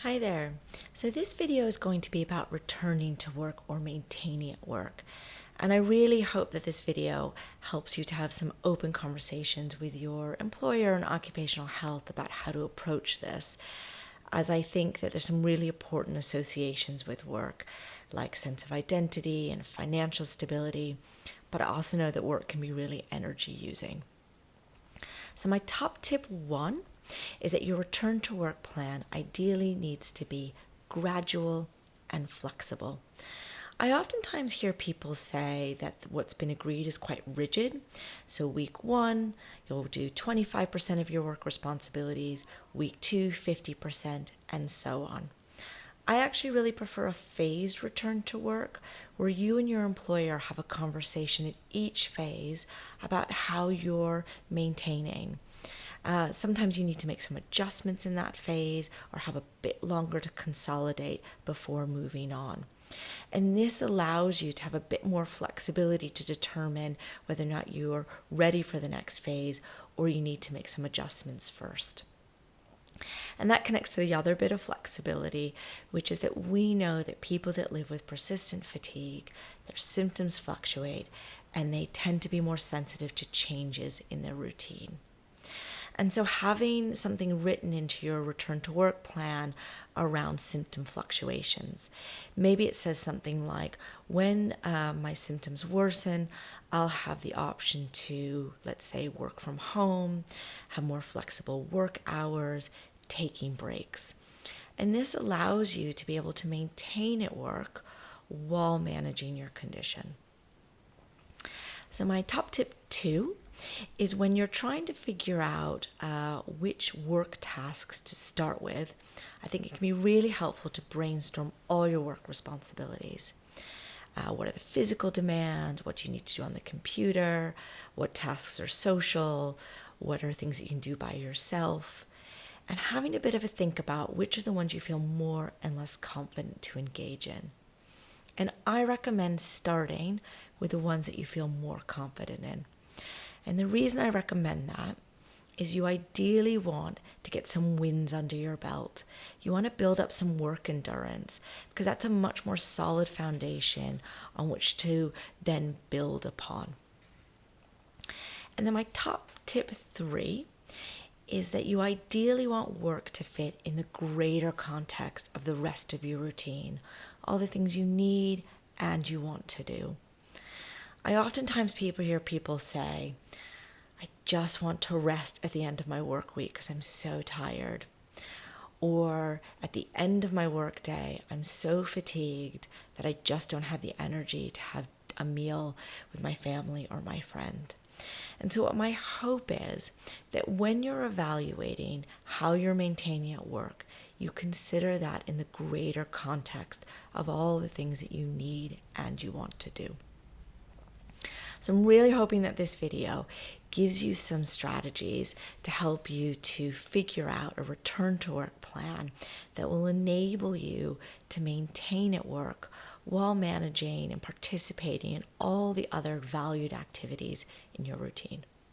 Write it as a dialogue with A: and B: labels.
A: Hi there. So this video is going to be about returning to work or maintaining at work. And I really hope that this video helps you to have some open conversations with your employer and occupational health about how to approach this, as I think that there's some really important associations with work, like sense of identity and financial stability, but I also know that work can be really energy using. So my top tip one is that your return to work plan ideally needs to be gradual and flexible. I oftentimes hear people say that what's been agreed is quite rigid. So week one, you'll do 25% of your work responsibilities, week two, 50%, and so on. I actually really prefer a phased return to work where you and your employer have a conversation at each phase about how you're maintaining. Sometimes you need to make some adjustments in that phase or have a bit longer to consolidate before moving on. And this allows you to have a bit more flexibility to determine whether or not you're ready for the next phase or you need to make some adjustments first. And that connects to the other bit of flexibility, which is that we know that people that live with persistent fatigue, their symptoms fluctuate, and they tend to be more sensitive to changes in their routine. And so having something written into your return to work plan around symptom fluctuations. Maybe it says something like, when my symptoms worsen, I'll have the option to, let's say, work from home, have more flexible work hours, taking breaks. And this allows you to be able to maintain at work while managing your condition. So my top tip two is when you're trying to figure out which work tasks to start with, I think it can be really helpful to brainstorm all your work responsibilities. What are the physical demands? What do you need to do on the computer? What tasks are social? What are things that you can do by yourself? And having a bit of a think about which are the ones you feel more and less confident to engage in. And I recommend starting with the ones that you feel more confident in. And the reason I recommend that is you ideally want to get some wins under your belt. You want to build up some work endurance because that's a much more solid foundation on which to then build upon. And then my top tip three is that you ideally want work to fit in the greater context of the rest of your routine, all the things you need and you want to do. I oftentimes hear people say, I just want to rest at the end of my work week because I'm so tired. Or at the end of my work day, I'm so fatigued that I just don't have the energy to have a meal with my family or my friend. And so what my hope is that when you're evaluating how you're maintaining at work, you consider that in the greater context of all the things that you need and you want to do. So I'm really hoping that this video gives you some strategies to help you to figure out a return to work plan that will enable you to maintain at work while managing and participating in all the other valued activities in your routine.